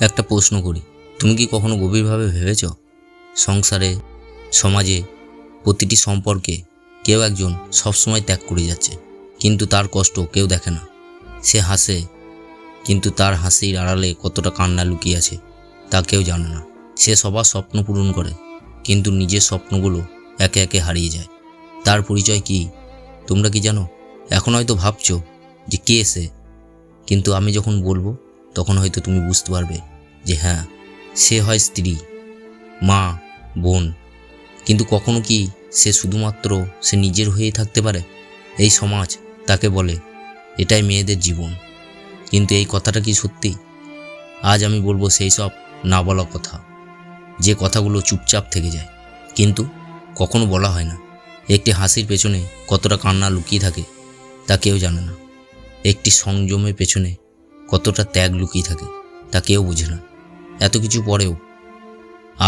একটা প্রশ্ন করি, তুমি কি কখনো গভীরভাবে ভেবেছ সংসারে, সমাজে, প্রতিটি সম্পর্কে কেউ একজন সবসময় ত্যাগ করে যাচ্ছে, কিন্তু তার কষ্ট কেউ দেখে না। সে হাসে, কিন্তু তার হাসির আড়ালে কতটা কান্না লুকিয়ে আছে তা কেউ জানে না। সে সবার স্বপ্ন পূরণ করে, কিন্তু নিজের স্বপ্নগুলো একে একে হারিয়ে যায়। তার পরিচয় কি তোমরা কি জানো? এখন হয়তো ভাবছো যে কে সে, কিন্তু আমি যখন বলবো তখন হয়তো তুমি বুঝতে পারবে যে হ্যাঁ, সে হয় স্ত্রী, মা, বোন, কিন্তু কখনো কি সে শুধুমাত্র সে নিজের হয়েই থাকতে পারে? এই সমাজ তাকে বলে এটাই মেয়েদের জীবন, কিন্তু এই কথাটা কি সত্যি? আজ আমি বলবো সেই সব না বলা কথা, যে কথাগুলো চুপচাপ থেকে যায় কিন্তু কখনো বলা হয় না। একটি হাসির পেছনে কতটা কান্না লুকিয়ে থাকে তা কেউ জানে না। একটি সংযমের পেছনে কতটা ত্যাগ লুকিয়ে থাকে তা কেউ বোঝে না। এত কিছু পরেও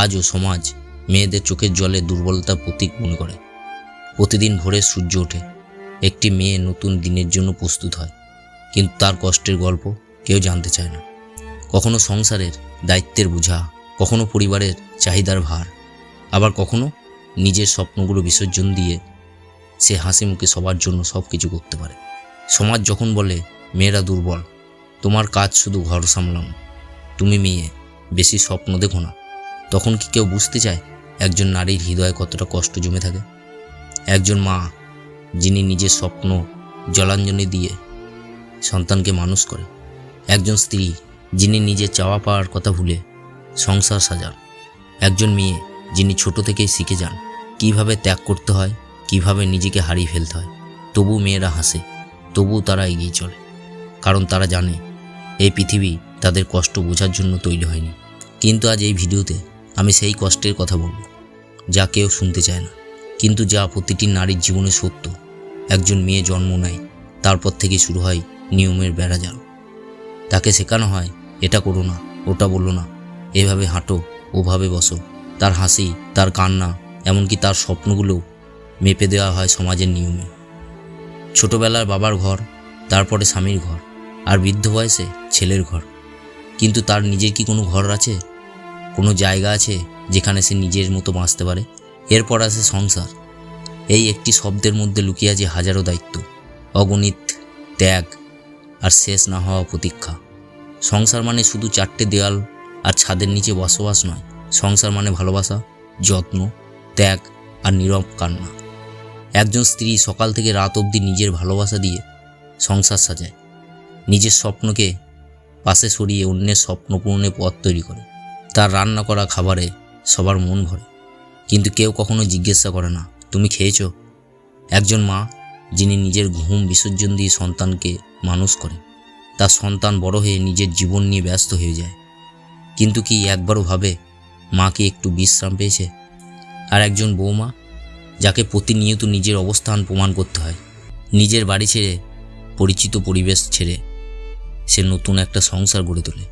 আজও সমাজ মেয়েদের চোখের জলে দুর্বলতার প্রতীক মনে করে। প্রতিদিন ভোরে সূর্য ওঠে, একটি মেয়ে নতুন দিনের জন্য প্রস্তুত হয়, কিন্তু তার কষ্টের গল্প কেউ জানতে চায় না। কখনো সংসারের দায়িত্বের বোঝা, কখনো পরিবারের চাহিদার ভার, আবার কখনো নিজের স্বপ্নগুলো বিসর্জন দিয়ে সে হাসি মুখে সবার জন্য সব কিছু করতে পারে। সমাজ যখন বলে মেয়েরা দুর্বল, তোমার কাজ শুধু ঘর সামলানো, তুমি মেয়ে, বেশি স্বপ্ন দেখো না, তখন কি কেউ বুঝতে চায় একজন নারীর হৃদয়ে কতটা কষ্ট জমে থাকে? একজন মা যিনি নিজের স্বপ্ন জলাঞ্জলি দিয়ে সন্তানকে মানুষ করে, একজন স্ত্রী যিনি নিজের চাওয়া পাওয়ার কথা ভুলে সংসার সাজান, একজন মেয়ে যিনি ছোট থেকেই শিখে যান কিভাবে ত্যাগ করতে হয়, কিভাবে নিজেকে হারিয়ে ফেলতে হয়। তবু মেয়েরা হাসে, তবু তারা এগিয়ে চলে, কারণ তারা জানে এই পৃথিবী তাদের কষ্ট বোঝার জন্য তৈরি হয়নি। কিন্তু আজ এই ভিডিওতে আমি সেই কষ্টের কথা বলবো যা কেউ শুনতে চায় না, কিন্তু যা প্রতিটি নারীর জীবনে সত্য। একজন মেয়ে জন্ম নেয়, তারপর থেকে শুরু হয় নিয়মের বেড়াজাল। তাকে শেখানো হয় এটা করো না, ওটা বলো না, এভাবে হাঁটো, ওভাবে বসো। তার হাসি, তার কান্না, এমনকি তার স্বপ্নগুলো মেপে দেওয়া হয় সমাজের নিয়মে। ছোটবেলার বাবার ঘর, তারপরে স্বামীর ঘর, আর বৃদ্ধ বয়সে ছেলের ঘর। কিন্তু তার নিজের কি কোনো ঘর আছে? কোনো জায়গা আছে যেখানে সে নিজের মতো বাঁচতে পারে? এরপর আসে সংসার। এই একটি শব্দের মধ্যে লুকিয়ে আছে হাজারো দায়িত্ব, অগণিত ত্যাগ, আর শেষ না হওয়া প্রতীক্ষা। সংসার মানে শুধু চারটে দেয়াল আর ছাদের নিচে বসবাস নয়। সংসার মানে ভালোবাসা, যত্ন, ত্যাগ আর নীরব কান্না। একজন স্ত্রী সকাল থেকে রাত অবধি নিজের ভালোবাসা দিয়ে সংসার সাজায়, নিজের স্বপ্নকে পাশে সরিয়ে অন্যের স্বপ্ন পূরণের পথ তৈরি করে। তার রান্না করা খাবারে সবার মন ভরে, কিন্তু কেউ কখনো জিজ্ঞাসা করে না তুমি খেয়েছো? একজন মা যিনি নিজের ঘুম বিসর্জন দিয়ে সন্তানকে মানুষ করে, তার সন্তান বড় হয়ে নিজের জীবন নিয়ে ব্যস্ত হয়ে যায়, কিন্তু কি একবারও ভাবে মা কি একটু বিশ্রাম পেয়েছে? আর একজন বৌমা যাকে প্রতিনিয়ত নিজের অবস্থান প্রমাণ করতে হয়, নিজের বাড়ি ছেড়ে, পরিচিত পরিবেশ ছেড়ে সে নতুন একটা সংসার গড়ে তোলে,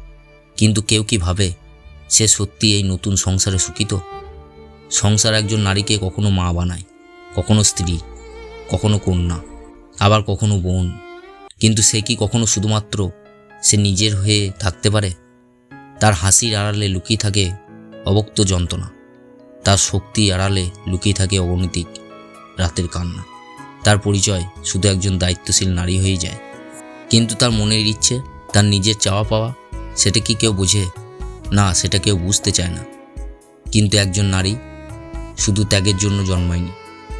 কিন্তু কেউ কি ভাবে সে সত্যি এই নতুন সংসারে সুখিত? সংসার একজন নারীকে কখনো মা বানায়, কখনো স্ত্রী, কখনো কন্যা, আবার কখনো বোন, কিন্তু সে কি কখনো শুধুমাত্র সে নিজের হয়ে থাকতে পারে? তার হাসির আড়ালে লুকিয়ে থাকে অব্যক্ত যন্ত্রণা, তার শক্তি আড়ালে লুকিয়ে থাকে অগণিত রাতের কান্না। তার পরিচয় শুধু একজন দায়িত্বশীল নারী হয়ে যায়, কিন্তু তার মনের ইচ্ছে, তার নিজের চাওয়া পাওয়া, সেটা কি কেউ বোঝে? না, সেটা কেউ বুঝতে চায় না। কিন্তু একজন নারী শুধু ত্যাগের জন্য জন্মায়নি,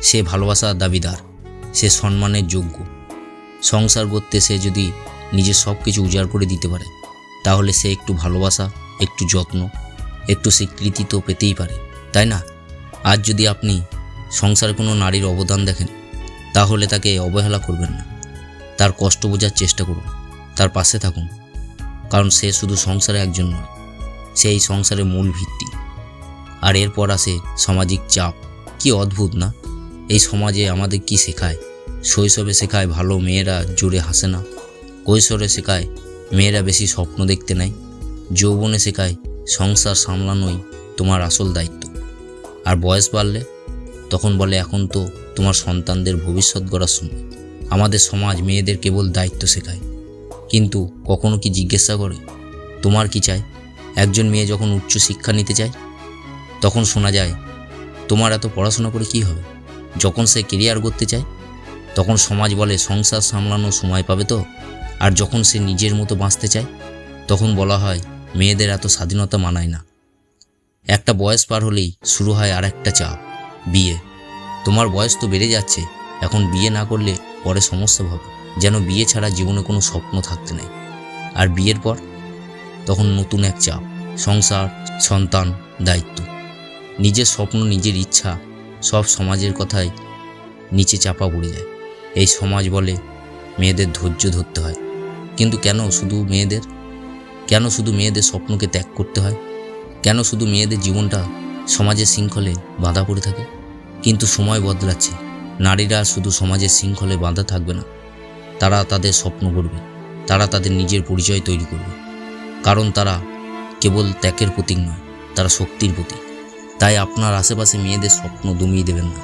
সে ভালোবাসার দাবিদার, সে সম্মানের যোগ্য। সংসার করতে সে যদি নিজের সব কিছু উজাড় করে দিতে পারে, তাহলে সে একটু ভালোবাসা, একটু যত্ন, একটু স্বীকৃতি তো পেতেই পারে, তাই না? আজ যদি আপনি সংসারে কোনো নারীর অবদান দেখেন, তাহলে তাকে অবহেলা করবেন না, তার কষ্ট বোঝার চেষ্টা করুন, তার পাশে থাকুন, কারণ সে শুধু সংসারে একজন নয়, সে এই সংসারের মূল ভিত্তি। আর এরপর আসে সামাজিক চাপ। কি অদ্ভুত না? এই সমাজে আমাদের কি শেখায়? শৈশবে শেখায় ভালো মেয়েরা জোরে হাসে না, কৈশোরে শেখায় মেয়েরা বেশি স্বপ্ন দেখতে নেয়, যৌবনে শেখায় সংসার সামলানোই তোমার আসল দায়িত্ব, আর বয়স বাড়লে তখন বলে এখন তো তোমার সন্তানদের ভবিষ্যৎ গড়ার সময়। আমাদের সমাজ মেয়েদের কেবল দায়িত্ব শেখায়, কিন্তু কখনো কি জিজ্ঞাসা করে তোমার কি চাই? একজন মেয়ে যখন উচ্চ শিক্ষা নিতে চায় তখন শোনা যায় তোমার এত পড়াশোনা করে কি হবে। যখন সে কেরিয়ার করতে চায় তখন সমাজ বলে সংসার সামলানোর সময় পাবে তো। আর যখন সে নিজের মতো বাঁচতে চায় তখন বলা হয় মেয়েদের এত স্বাধীনতা মানায় না। একটা বয়স পার হলেই শুরু হয় আর একটা চাপ, বিয়ে। তোমার বয়স তো বেড়ে যাচ্ছে, এখন বিয়ে না করলে পরে সমস্যা হবে। যেন বিয়ে ছাড়া জীবনে কোনো স্বপ্ন থাকতে নেই। আর বিয়ের পর তখন নতুন এক চাপ, সংসার, সন্তান, দায়িত্ব। নিজের স্বপ্ন, নিজের ইচ্ছা সব সমাজের কথায় নিচে চাপা পড়ে যায়। এই সমাজ বলে মেয়েদের ধৈর্য ধরতে হয়। কিন্তু কেন শুধু মেয়েদের? কেন শুধু মেয়েদের স্বপ্নকে ত্যাগ করতে হয়? কেন শুধু মেয়েদের জীবনটা সমাজের শৃঙ্খলে বাঁধা পড়ে থাকে? কিন্তু সময় বদলাচ্ছে, নারীরা শুধু সমাজের শৃঙ্খলে বাঁধা থাকবে না। তারা তাদের স্বপ্ন করবে, তারা তাদের নিজের পরিচয় তৈরি করবে। কারণ তারা কেবল ত্যাগের প্রতীক নয়, তারা শক্তির প্রতীক। তাই আপনার আশেপাশে মেয়েদের স্বপ্ন দমিয়ে দেবেন না,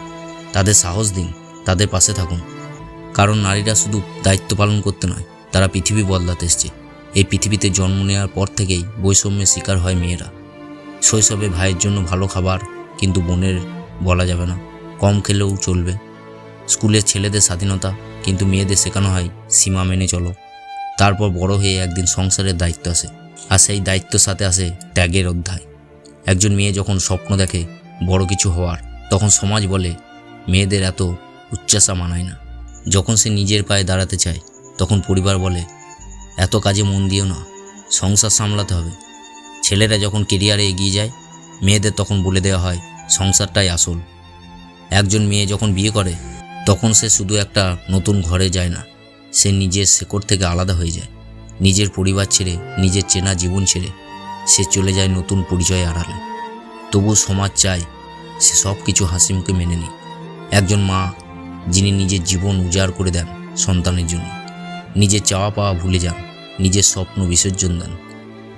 তাদের সাহস দিন, তাদের পাশে থাকুন। কারণ নারীরা শুধু দায়িত্ব পালন করতে নয়, তারা পৃথিবী বদলাতে এসছে। এই পৃথিবীতে জন্ম নেওয়ার পর থেকেই বৈষম্যের শিকার হয় মেয়েরা। শৈশবে ভাইয়ের জন্য ভালো খাবার, কিন্তু বোনের বলা যাবে না, কম খেলেও চলবে। স্কুলের ছেলেদের স্বাধীনতা, কিন্তু মেয়েদের শেখানো হয় সীমা মেনে চলো। তারপর বড় হয়ে একদিন সংসারের দায়িত্ব আসে, আর সেই দায়িত্বের সাথে আসে ত্যাগের অধ্যায়। একজন মেয়ে যখন স্বপ্ন দেখে বড় কিছু হওয়ার, তখন সমাজ বলে মেয়েদের এত উচ্চাসা মানায় না। যখন সে নিজের পায়ে দাঁড়াতে চায় তখন পরিবার বলে এত কাজে মন দিও না, সংসার সামলাতে হবে। ছেলেরা যখন কেরিয়ারে এগিয়ে যায় মেয়েদের তখন বলে দেওয়া হয় সংসারটাই আসল। একজন মেয়ে যখন বিয়ে করে তখন সে শুধু একটা নতুন ঘরে যায় না, সে নিজের শেকড় থেকে আলাদা হয়ে যায়। নিজের পরিবার ছেড়ে, নিজের চেনা জীবন ছেড়ে সে চলে যায় নতুন পরিচয়ে আড়ালে। তবু সমাজ চায় সে সব কিছু হাসি মুখে মেনে নেয়। একজন মা যিনি নিজের জীবন উজাড় করে দেন সন্তানের জন্য, নিজের চাওয়া পাওয়া ভুলে যান, নিজের স্বপ্ন বিসর্জন দেন,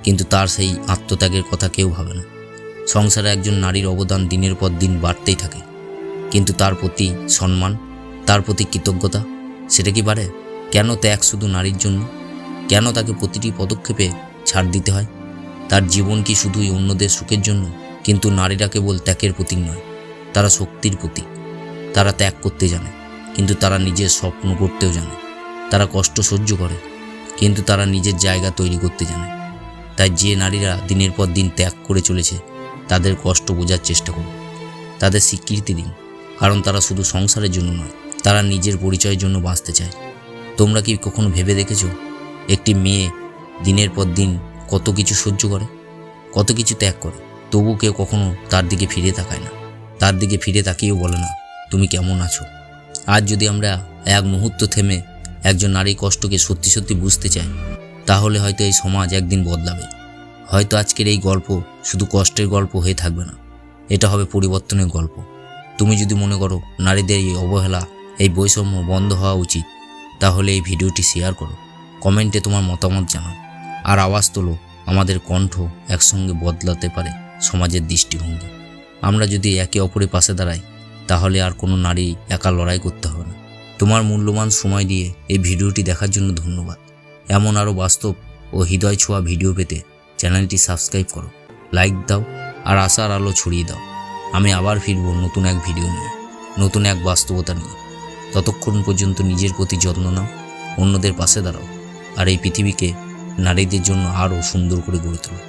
কিন্তু তার সেই আত্মত্যাগের কথা কেউ ভাবে না। সংসারে একজন নারীর অবদান দিনের পর দিন বাড়তেই থাকে, কিন্তু তার প্রতি সম্মান, তার প্রতি কৃতজ্ঞতা, সেটা কি বাড়ে? কেন ত্যাগ শুধু নারীর জন্য? কেন তাকে প্রতিটি পদক্ষেপে ছাড় দিতে হয়? তার জীবন কি শুধুই অন্যদের সুখের জন্য? কিন্তু নারীরা কেবল ত্যাগের প্রতীক নয়, তারা শক্তির প্রতীক। তারা ত্যাগ করতে জানে, কিন্তু তারা নিজের স্বপ্ন করতেও জানে। তারা কষ্ট সহ্য করে, কিন্তু তারা নিজের জায়গা তৈরি করতে জানে। তাই যে নারীরা দিনের পর দিন ত্যাগ করে চলেছে তাদের কষ্ট বোঝার চেষ্টা করুন, তাদের স্বীকৃতি দিন। কারণ তারা শুধু সংসারের জন্য নয়, তারা নিজের পরিচয়ের জন্য বাঁচতে চায়। তোমরা কি কখনো ভেবে দেখেছো একটি মেয়ে দিনের পর দিন কত কিছু সহ্য করে, কত কিছু ত্যাগ করে, তবু কেউ কখনো তার দিকে ফিরে তাকায় না, তার দিকে ফিরে তাকিয়েও বলে না তুমি কেমন আছো। আজ যদি আমরা এক মুহূর্ত থেমে একজন নারীর কষ্টকে সত্যি সত্যি বুঝতে চাই, তাহলে হয়তো এই সমাজ একদিন বদলাবে। হয়তো আজকের এই গল্প শুধু কষ্টের গল্প হয়ে থাকবে না, এটা হবে পরিবর্তনের গল্প। তুমি যদি মনে করো নারীদের এই অবহেলা, এই বৈষম্য বন্ধ হওয়া উচিত, তাহলে এই ভিডিওটি শেয়ার করো, কমেন্টে তোমার মতামত জানাও, আর আওয়াজ তোলো। আমাদের কণ্ঠ একসঙ্গে বদলাতে পারে সমাজের দৃষ্টিভঙ্গি। আমরা যদি একে অপরের পাশে দাঁড়াই তাহলে আর কোনো নারী একা লড়াই করতে হবে না। তোমার মূল্যবান সময় দিয়ে এই ভিডিওটি দেখার জন্য ধন্যবাদ। এমন আরও বাস্তব ও হৃদয় ছোঁয়া ভিডিও পেতে চ্যানেলটি সাবস্ক্রাইব করো, লাইক দাও, আর আশার আলো ছড়িয়ে দাও। আমি আবার ফিরব নতুন এক ভিডিও নিয়ে, নতুন এক বাস্তবতা নিয়ে। ততক্ষণ পর্যন্ত নিজের প্রতি যত্ন নাও, অন্যদের পাশে দাঁড়াও, আর এই পৃথিবীকে নারীদের জন্য আরও সুন্দর করে গড়ে তোলো।